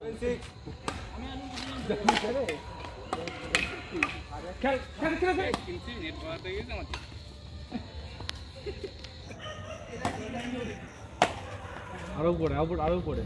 আরো পড়ে আরো পড়ে আরো পড়ে।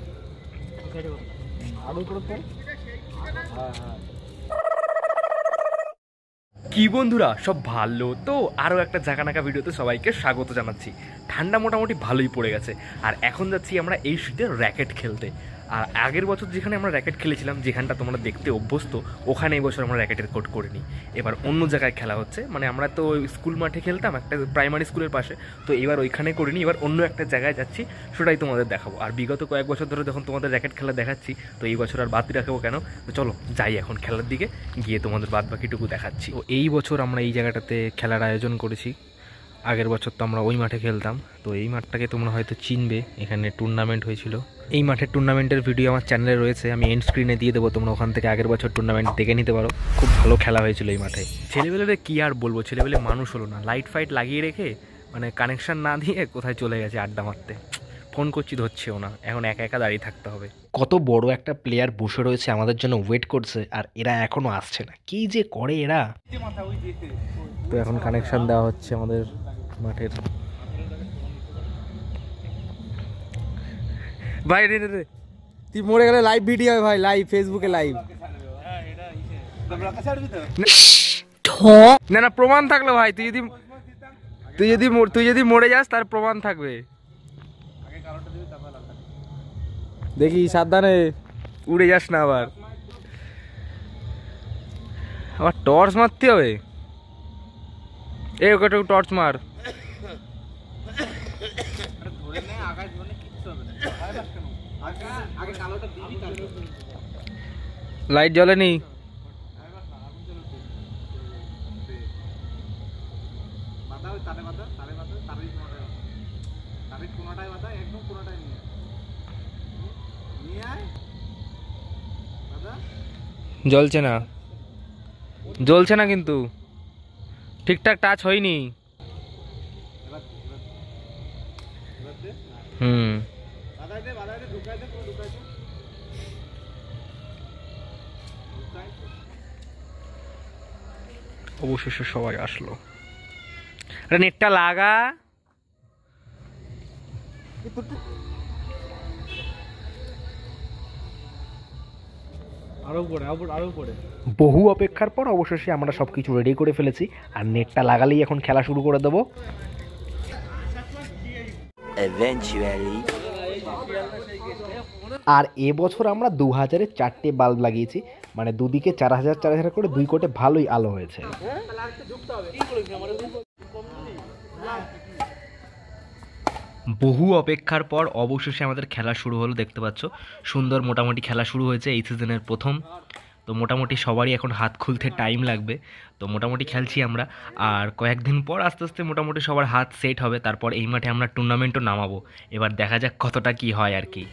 কি বন্ধুরা সব ভালো তো? আরও একটা জাগানাকা ভিডিওতে সবাইকে স্বাগত জানাচ্ছি। ঠান্ডা মোটামুটি ভালোই পড়ে গেছে, আর এখন যাচ্ছি আমরা এই শীতে র্যাকেট খেলতে। আর আগের বছর যেখানে আমরা র্যাকেট খেলেছিলাম, যেখানটা তোমরা দেখতে অভ্যস্ত, ওখানে এই বছর আমরা র্যাকেটের কোর্ট করিনি। এবার অন্য জায়গায় খেলা হচ্ছে, মানে আমরা তো স্কুল মাঠে খেলতাম একটা প্রাইমারি স্কুলের পাশে, তো এবার ওইখানে করিনি, এবার অন্য একটা জায়গায় যাচ্ছি, সেটাই তোমাদের দেখাবো। আর বিগত কয়েক বছর ধরে যখন তোমাদের র্যাকেট খেলা দেখাচ্ছি, তো এই বছর আর বাদ রাখবো কেন? তো চলো যাই এখন খেলার দিকে, গিয়ে তোমাদের বাদ বাকিটুকু দেখাচ্ছি। তো এই বছর আমরা এই জায়গাটাতে খেলার আয়োজন করেছি। আগের বছর তো আমরা ওই মাঠে খেলতাম, তো এই মাঠটাকে তোমরা হয়তো চিনবে, এখানে টুর্নামেন্ট হয়েছিল। এই মাঠের টুর্নামেন্টের ভিডিও আমার চ্যানেলে রয়েছে, আমি এন্ড স্ক্রিনে দিয়ে দেবো, তোমরা ওখান থেকে আগের বছর টুর্নামেন্ট দেখে নিতে পারো। খুব ভালো খেলা হয়েছিল এই মাঠে। ছেলেবেলেদের কী আর বলবো, ছেলেবেলে মানুষ হলো না, লাইট ফাইট লাগিয়ে রেখে মানে কানেকশান না দিয়ে কোথায় চলে গেছে আড্ডা মারতে। ফোন করছি ধরছেও না, এখন একা একা দাঁড়িয়ে থাকতে হবে। কত বড় একটা প্লেয়ার বসে রয়েছে আমাদের জন্য ওয়েট করছে, আর এরা এখনো আসছে না, কি যে করে এরা। তো এখন কানেকশন দেওয়া হচ্ছে আমাদের মাঠের। ভাই রে রে তুই মরে গেলে লাইভ ভিডিও হবে ভাই, লাইভ ফেসবুকে লাইভ। না না প্রমাণ থাকলো ভাই, তুই যদি মরে যাস তার প্রমাণ থাকবে। দেখি সাবধানে উড়ে যাস না, আবার টর্চ মারতে হবে। এই ওকে টর্চ মার। লাইট জ্বলেনি। জ্বলছে না, জ্বলছে না, কিন্তু ঠিকঠাক টাচ হয়নি। অবশেষে সবাই আসলো। আরে নেটটা লাগা। বহু অপেক্ষার পর অবশেষে আমরা সবকিছু রেডি করে ফেলেছি, আর নেটটা লাগালেই এখন খেলা শুরু করে দেবো। আর এবছর আমরা 2000-এর 4টে বাল্ব লাগিয়েছি, মানে দুদিকে 4000 করে 2 কোটে ভালোই আলো হয়েছে। বহু অপেক্ষার পর অবশেষে আমাদের খেলা শুরু হলো, দেখতে পাচ্ছ সুন্দর মোটামুটি খেলা শুরু হয়েছে এই সিজনের প্রথম। তো মোটামুটি সবারই এখন হাত খুলতে টাইম লাগবে, তো মোটামুটি খেলছি আমরা। আর কয়েকদিন পর আস্তে আস্তে মোটামুটি সবার হাত সেট হবে, তারপর এই মাঠে আমরা টুর্নামেন্টও নামাবো। এবার দেখা যাক কতটা কি হয় আর কি।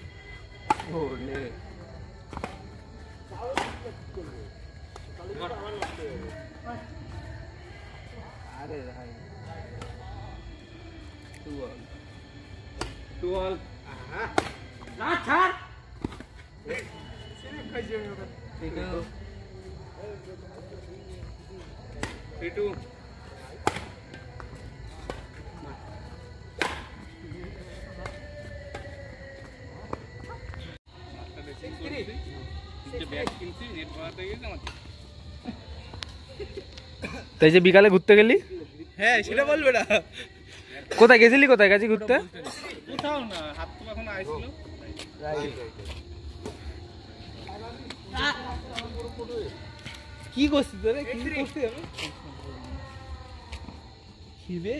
তাই যে বিকালে ঘুরতে গেলি? হ্যাঁ সেটা বলবে না। কোথায় গেছিলি, কোথায় গেছি ঘুরতে? কোথাও না, হাত তো এখন আইছিল। কি করছিস রে? কি করছিস? খিবে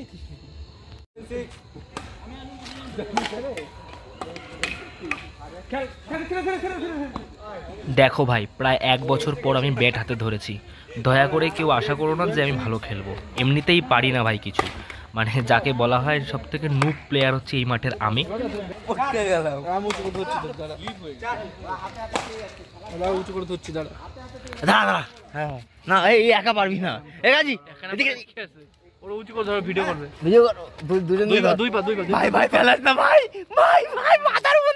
দেখো ভাই, প্রায় 1 বছর পর আমি ব্যাট হাতে ধরেছি। দয়া করে কেউ আশা করো না যে আমি ভালো খেলবো, এমনিতেই পারি না ভাই কিছু। মানে যাকে বলা হয় সব থেকে নুব প্লেয়ার হচ্ছে এই মাঠের আমি। হ্যাঁ না, এই একা পারবি না। উঁচু করে ধরো, ভিডিও করবে, ভিডিও করো দুজন, দুই পা। ভাই ভাই ফেলাস না ভাই, ভাই ভাই মাথার উপর।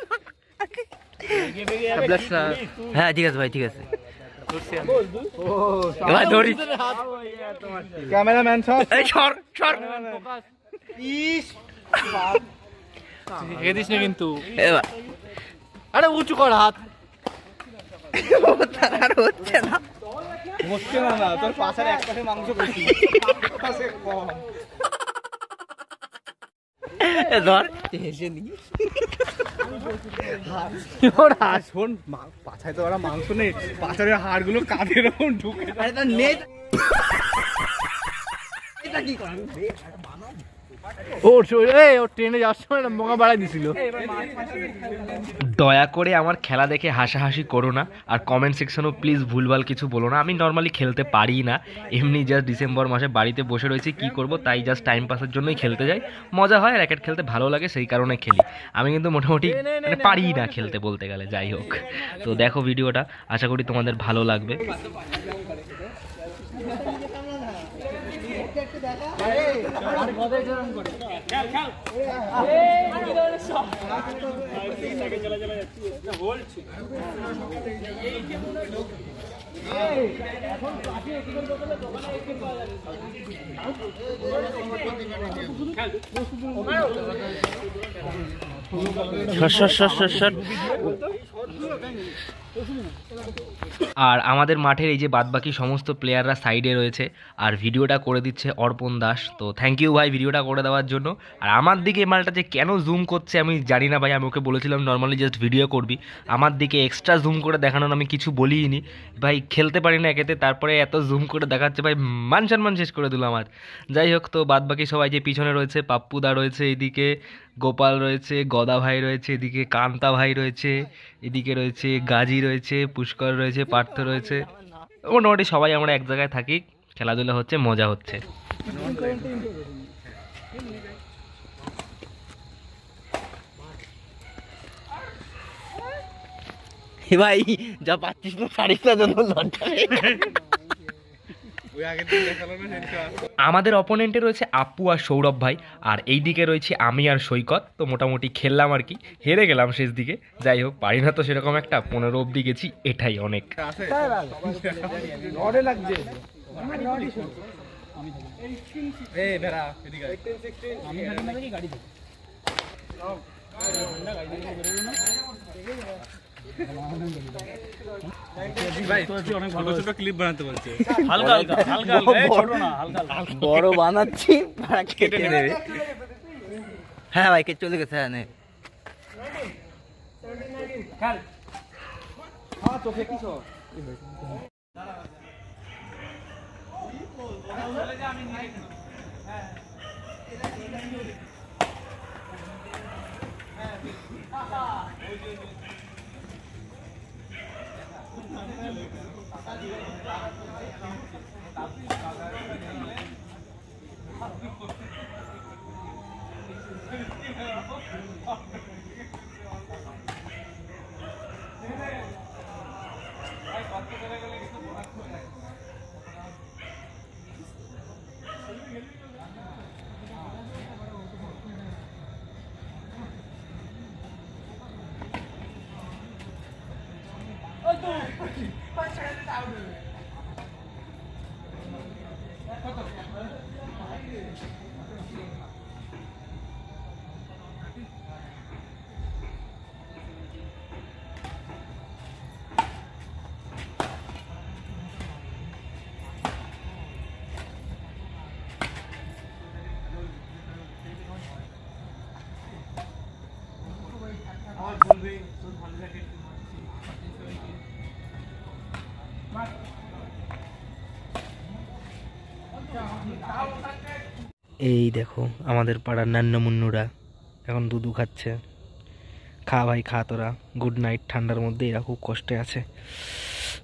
হ্যাঁ ঠিক আছে ভাই, ঠিক আছে। এবার ধরি ক্যামেরাম্যান সব দিস না কিন্তু। এবার আরে উঁচু কর হাত। আর হচ্ছে না, হচ্ছে না, তোর পাশের এক পাশে মাংস বেশি, পাশে কম। ধর হেসে নি। শোন, পাছায় তো ওরা মাংস নেই, পাছার হাড়গুলো কাঁধের এরকম ঢুকে। আরে তার নেট এটা কি করেন? ও ট্রেনে যাওয়ার সময় মোঙা বাড়াই দিছিল। দয়া করে আমার খেলা দেখে হাসাহাসি করো না, আর কমেন্ট সেকশনেও প্লিজ ভুলভাল কিছু বলো না। আমি নর্মালি খেলতে পারি না, এমনি জাস্ট ডিসেম্বর মাসে বাড়িতে বসে রয়েছি, কি করব, তাই জাস্ট টাইম পাসের জন্যই খেলতে যাই। মজা হয়, র্যাকেট খেলতে ভালো লাগে, সেই কারণে খেলি। আমি কিন্তু মোটামুটি মানে পারি না খেলতে বলতে গেলে, যাই হোক। তো দেখো ভিডিওটা, আশা করি তোমাদের ভালো লাগবে। আর আমাদের মাঠের এই যে বাদবাকি সমস্ত প্লেয়াররা সাইডে রয়েছে, আর ভিডিওটা করে দিচ্ছে অর্পণ দাস। তো থ্যাংক ইউ ভাই ভিডিওটা করে দেওয়ার জন্য। আর আমার দিকে মালটা যে কেন জুম করছে আমি জানি না ভাই, আমি ওকে বলেছিলাম নর্মালি জাস্ট ভিডিও করবি, আমার দিকে এক্সট্রা জুম করে দেখানোর আমি কিছু বলিনি ভাই। খেলতে পারি না একেতে, তারপরে এত জুম করে দেখাচ্ছে ভাই, মান সম্মান শেষ করে দিল আমার। যাই হোক, তো বাদবাকি সবাই যে পিছনে রয়েছে, পাপ্পুদা রয়েছে এদিকে, গোপাল রয়েছে, গদা ভাই রয়েছে এদিকে, কান্তা ভাই রয়েছে এদিকে, রয়েছে গাজী রয়েছে, পুষ্কর রয়েছে, পার্থ রয়েছে, মোটামুটি সবাই আমরা এক জায়গায় থাকি, খেলাধুলা হচ্ছে, মজা হচ্ছে। ভাই যা পাচ্ছিস না সারিস না জন্য লজ্জা। আমাদের অপোনেন্টে রয়েছে আপু আর সৌরভ ভাই, আর এই দিকে রয়েছে আমি আর সৈকত। তো মোটামুটি খেললাম আর কি, হেরে গেলাম শেষ দিকে। যাই হোক, পারি না তো সেরকম একটা, 15 অবধি গেছি, এটাই অনেক। বড় বানাচ্ছি, কেটে নেবে। হ্যাঁ ভাই কেটে চলে গেছে। এই দেখো আমাদের পাড়ার নান্ন মুন্নুরা এখন দুধু খাচ্ছে। খা ভাই খা তোরা, গুড নাইট। ঠান্ডার মধ্যে এরা খুব কষ্টে আছে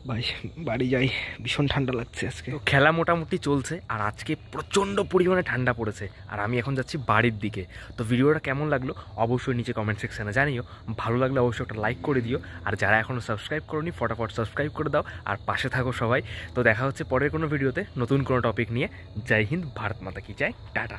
ভাই, বাড়ি যাই, ভীষণ ঠান্ডা লাগছে আজকে। খেলা মোটামুটি চলছে, আর আজকে প্রচণ্ড পরিমাণে ঠান্ডা পড়েছে, আর আমি এখন যাচ্ছি বাড়ির দিকে। তো ভিডিওটা কেমন লাগলো অবশ্যই নিচে কমেন্ট সেকশানে জানিও, ভালো লাগলে অবশ্যই একটা লাইক করে দিও, আর যারা এখনও সাবস্ক্রাইব করোনি ফটাফট সাবস্ক্রাইব করে দাও, আর পাশে থাকো সবাই। তো দেখা হচ্ছে পরের কোনো ভিডিওতে নতুন কোনো টপিক নিয়ে। জয় হিন্দ, ভারত মাতা কি জয়, টাটা।